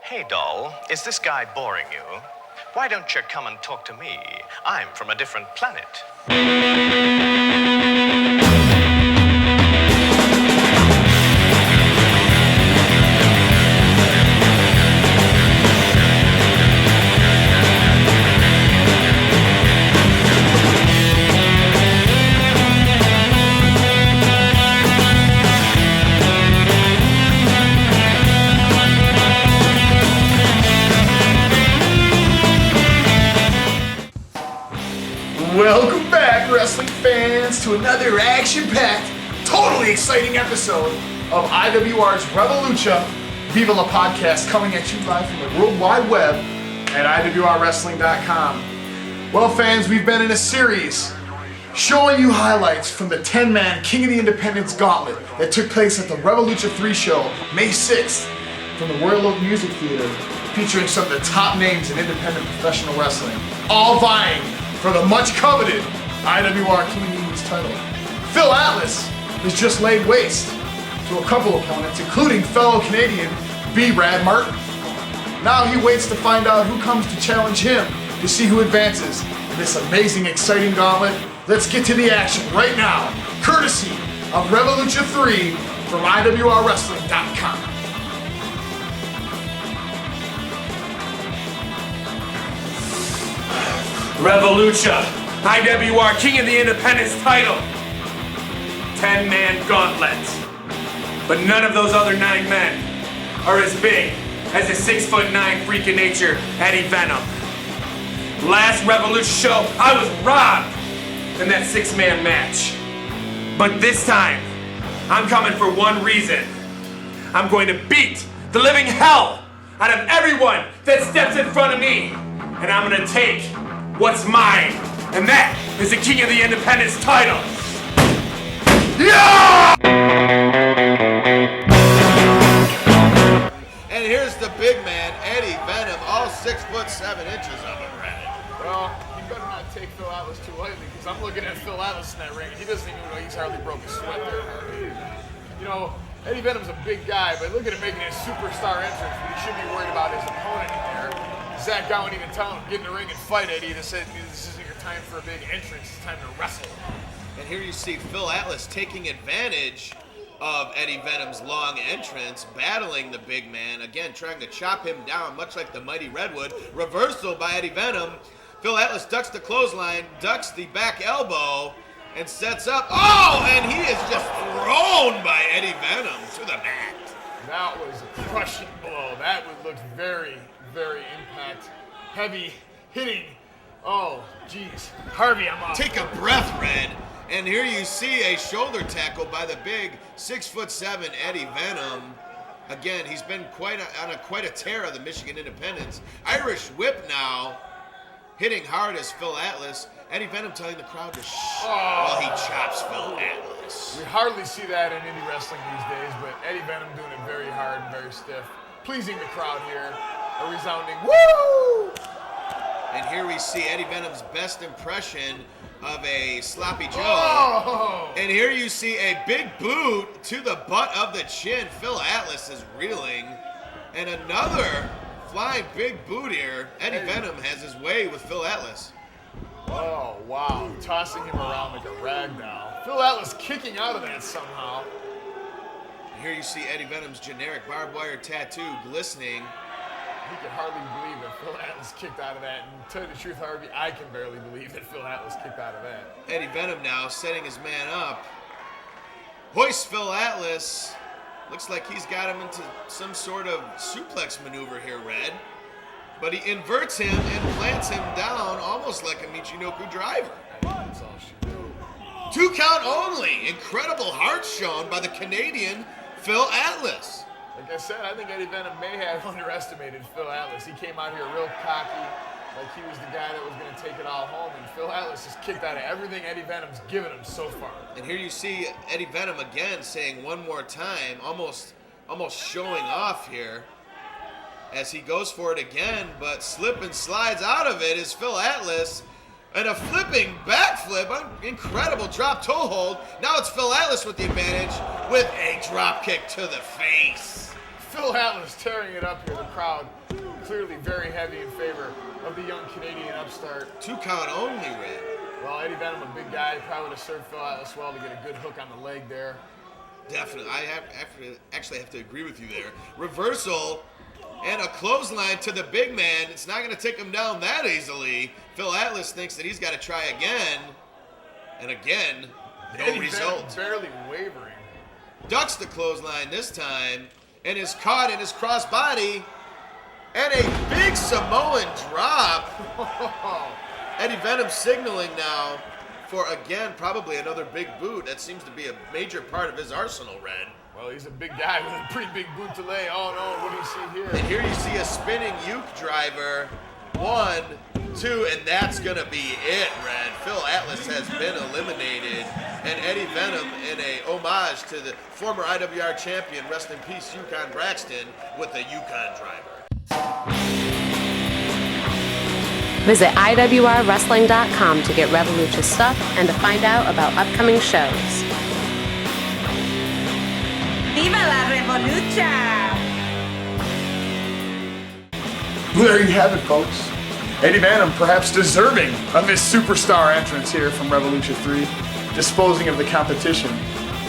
Hey, doll, is this guy boring you? Why don't you come and talk to me? I'm from a different planet. Welcome back, wrestling fans, to another action-packed, totally exciting episode of IWR's Revolucha Viva podcast, coming at you live from the World Wide Web at IWRWrestling.com. Well, fans, we've been in a series showing you highlights from the 10-man King of the Independents Gauntlet that took place at the Revolucha 3 show May 6th from the Royal Oak Music Theater, featuring some of the top names in independent professional wrestling, all vying for the much-coveted IWR King of the Indies title. Phil Atlas has just laid waste to a couple opponents, including fellow Canadian B. Rad Martin. Now he waits to find out who comes to challenge him to see who advances in this amazing, exciting gauntlet. Let's get to the action right now, courtesy of Revolucha 3 from IWRWrestling.com. Revolucha, IWR King of the Independents title. 10-man gauntlet. But none of those other 9 men are as big as the 6'9" freak of nature, Eddie Venom. Last Revolucha show, I was robbed in that 6-man match. But this time, I'm coming for one reason. I'm going to beat the living hell out of everyone that steps in front of me. And I'm going to take what's mine, and that is the King of the Independents title. Yeah! And here's the big man, Eddie Venom, all 6'7" of him, Red. Well, you better not take Phil Atlas too lightly, because I'm looking at Phil Atlas in that ring, and he doesn't even know he's hardly broke a sweat there. You know, Eddie Venom's a big guy, but look at him making his superstar entrance, but he should be worried about his opponent in there. Zach Gowen even telling him, get in the ring and fight, Eddie. This isn't your time for a big entrance. It's time to wrestle. And here you see Phil Atlas taking advantage of Eddie Venom's long entrance, battling the big man, again trying to chop him down, much like the mighty Redwood. Reversal by Eddie Venom. Phil Atlas ducks the clothesline, ducks the back elbow, and sets up. Oh, and he is just thrown by Eddie Venom to the mat. That was a crushing blow. That would look very, very impact heavy hitting. Oh, geez. Harvey, I'm off. Take a breath, Red. And here you see a shoulder tackle by the big 6'7" Eddie Venom. Again, he's been quite a tear of the Michigan Independents. Irish whip now, hitting hard as Phil Atlas. Eddie Venom telling the crowd to shh while he chops Phil Atlas. We hardly see that in indie wrestling these days, but Eddie Venom doing it very hard and very stiff, pleasing the crowd here. A resounding woo! And here we see Eddie Venom's best impression of a sloppy Joe. Oh! And here you see a big boot to the butt of the chin. Phil Atlas is reeling. And another flying big boot here. Eddie Venom has his way with Phil Atlas. Oh, wow. Tossing him around like a rag doll. Phil Atlas kicking out of that somehow. Here you see Eddie Venom's generic barbed wire tattoo glistening. He can hardly believe that Phil Atlas kicked out of that. And to tell you the truth, Harvey, I can barely believe that Phil Atlas kicked out of that. Eddie Venom now setting his man up. Hoists Phil Atlas. Looks like he's got him into some sort of suplex maneuver here, Red. But he inverts him and plants him down almost like a Michinoku driver. That's all she knew. 2 count only. Incredible heart shown by the Canadian Phil Atlas. Like I said, I think Eddie Venom may have underestimated Phil Atlas. He came out here real cocky, like he was the guy that was going to take it all home. And Phil Atlas just kicked out of everything Eddie Venom's given him so far. And here you see Eddie Venom again saying one more time, almost showing off here, as he goes for it again, but slip and slides out of it is Phil Atlas. And a flipping backflip, incredible drop toe hold. Now it's Phil Atlas with the advantage with a drop kick to the face. Phil Atlas tearing it up here. The crowd clearly very heavy in favor of the young Canadian upstart. 2 count only, Red. Well, Eddie Venom, a big guy, probably would have served Phil Atlas well to get a good hook on the leg there. Definitely. I actually have to agree with you there. Reversal and a clothesline to the big man. It's not going to take him down that easily. Phil Atlas thinks that he's got to try again. And again, no Eddie result. Venom barely wavering. Ducks the clothesline this time and is caught in his crossbody. And a big Samoan drop. Eddie Venom signaling now for, again, probably another big boot. That seems to be a major part of his arsenal, Red. Well, he's a big guy with a pretty big boot to lay. Oh, no, what do you see here? And here you see a spinning uke driver. 1, 2, and that's going to be it, Red. Phil Atlas has been eliminated. And Eddie Venom, in a homage to the former IWR champion, rest in peace, Yukon Braxton, with a Yukon driver. Visit IWRWrestling.com to get Revolucha stuff and to find out about upcoming shows. Viva la Revolucha! There you have it, folks. Eddie Venom perhaps deserving of this superstar entrance here from Revolucha 3, disposing of the competition.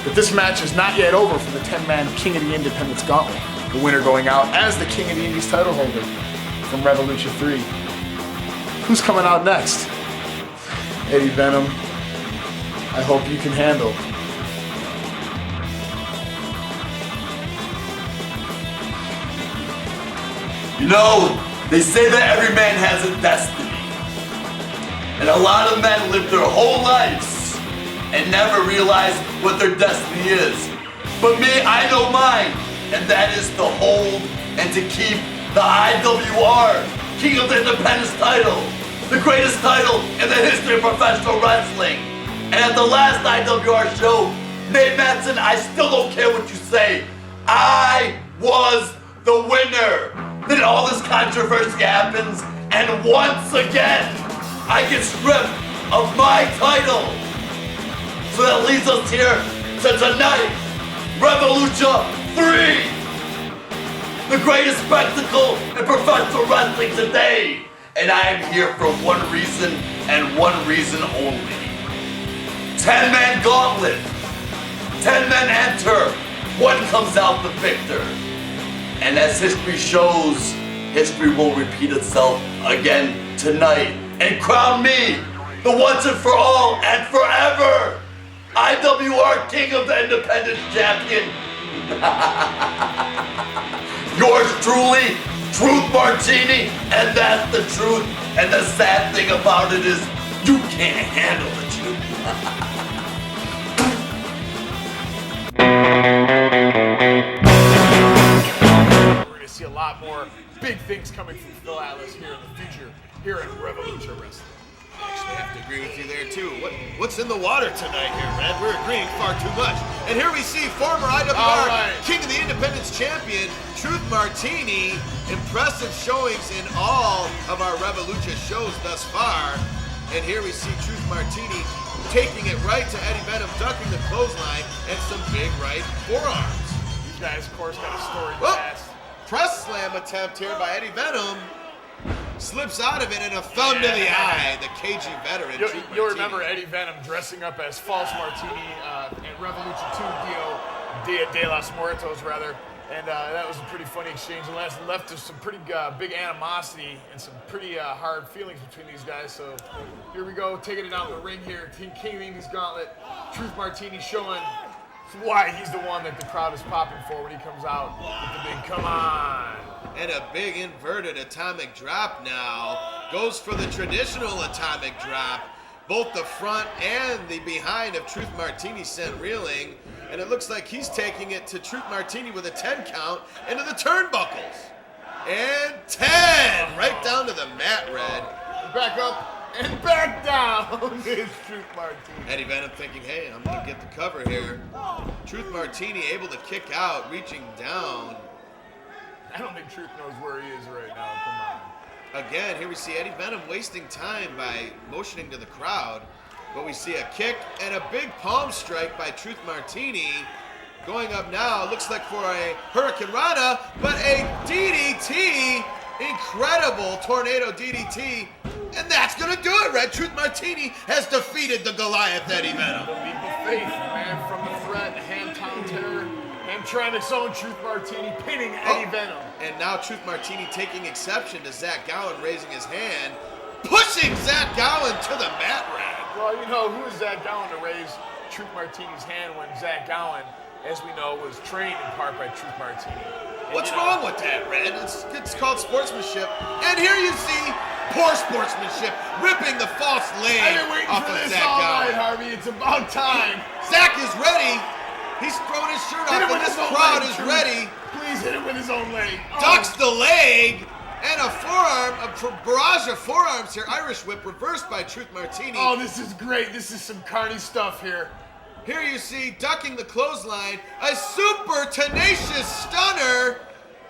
But this match is not yet over for the 10-man King of the Independents Gauntlet. The winner going out as the King of the Indies title holder from Revolucha 3. Who's coming out next? Eddie Venom. I hope you can handle. You know, they say that every man has a destiny. And a lot of men live their whole lives and never realize what their destiny is. But me, I know mine, and that is to hold and to keep the IWR King of the Independents title, the greatest title in the history of professional wrestling. And at the last IWR show, Nate Matson, I still don't care what you say, I was the winner. Then all this controversy happens, and once again, I get stripped of my title. So that leads us here to tonight, Revolucha 3. The greatest spectacle in professional wrestling today. And I am here for one reason and one reason only. 10-man gauntlet. 10 men enter. One comes out the victor. And as history shows, history will repeat itself again tonight and crown me the once and for all and forever IWR King of the Independent Champion. Yours truly, Truth Martini, and that's the truth. And the sad thing about it is, you can't handle the truth. We're going to see a lot more big things coming from Phil Atlas here in the future, here in Revolucha Wrestling. Actually, I have to agree with you there too. What's in the water tonight here, Red? We're agreeing far too much. And here we see former IWR King of the Independents champion, Truth Martini. Impressive showings in all of our Revolucha shows thus far. And here we see Truth Martini taking it right to Eddie Venom, ducking the clothesline, and some big right forearms. These guys, of course, got a story to Whoop. pass. Press slam attempt here by Eddie Venom. Slips out of it and a thumb to the eye. The cagey veteran. You'll remember Eddie Venom dressing up as False Martini in Revolucha 2 Dia de los Muertos, rather. And that was a pretty funny exchange. And left us some pretty big animosity and some pretty hard feelings between these guys. So here we go, taking it out in the ring here. King of the Indys Gauntlet. Truth Martini showing why he's the one that the crowd is popping for when he comes out with the big come on. And a big inverted atomic drop now. Goes for the traditional atomic drop. Both the front and the behind of Truth Martini sent reeling. And it looks like he's taking it to Truth Martini with a 10 count into the turnbuckles. And 10! Right down to the mat, Red. Back up and back down is Truth Martini. Eddie Venom thinking, hey, I'm going to get the cover here. Truth Martini able to kick out, reaching down. I don't think Truth knows where he is right now. Come on. Again, here we see Eddie Venom wasting time by motioning to the crowd. But we see a kick and a big palm strike by Truth Martini. Going up now, looks like for a Hurricane Rana, but a DDT, incredible tornado DDT, and that's gonna do it, Red. Truth Martini has defeated the Goliath Eddie Venom. The leap of faith, man, from the threat, Hamtown Terror, Hamtronic's own Truth Martini pinning Eddie Venom. And now Truth Martini taking exception to Zach Gowen raising his hand, pushing Zach Gowen to the mat rack. Well, you know, who is Zach Gowen to raise Truth Martini's hand when Zach Gowen, as we know, was trained in part by Truth Martini? And What's wrong with that, Red? It's called sportsmanship. And here you see poor sportsmanship, ripping the false leg I've been waiting off for of this Zach all Gowen. night, Harvey. It's about time. Zach is ready. He's throwing his shirt Hit off, him and with this his own crowd leg, is Truth. ready. Please hit him with his own leg. Ducks the leg, and a forearm, a barrage of forearms here. Irish whip reversed by Truth Martini. Oh, this is great. This is some carny stuff here. Here you see, ducking the clothesline, a super tenacious stunner,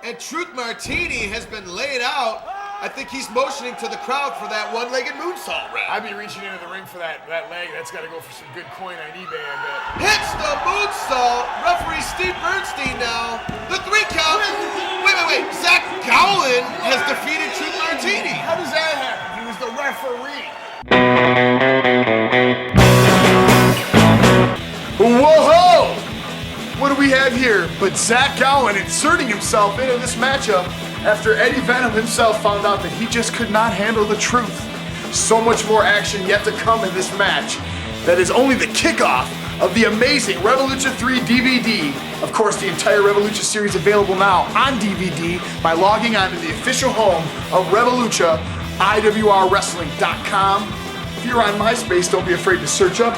and Truth Martini has been laid out. I think he's motioning to the crowd for that one-legged moonsault, Red. I'd be reaching into the ring for that leg. That's got to go for some good coin on eBay, I bet. Hits the moonsault. Referee Steve Bernstein now. The 3 count. Wait. Zach Gowen has defeated Truth Martini. How does that happen? He was the referee. Whoa! What do we have here but Zach Gowen inserting himself into this matchup after Eddie Venom himself found out that he just could not handle the truth. So much more action yet to come in this match. That is only the kickoff of the amazing Revolucha 3 DVD. Of course, the entire Revolucha series available now on DVD by logging on to the official home of Revolucha, IWRWrestling.com. If you're on MySpace, don't be afraid to search up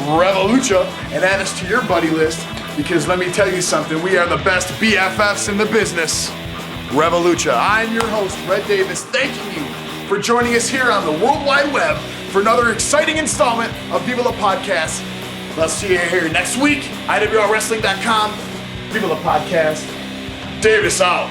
Revolucha and add us to your buddy list, because let me tell you something, we are the best BFFs in the business. Revolucha. I'm your host, Red Davis, thanking you for joining us here on the World Wide Web for another exciting installment of Viva La Podcast. Let's see you here next week. IWRWrestling.com. Viva La Podcast. Davis out.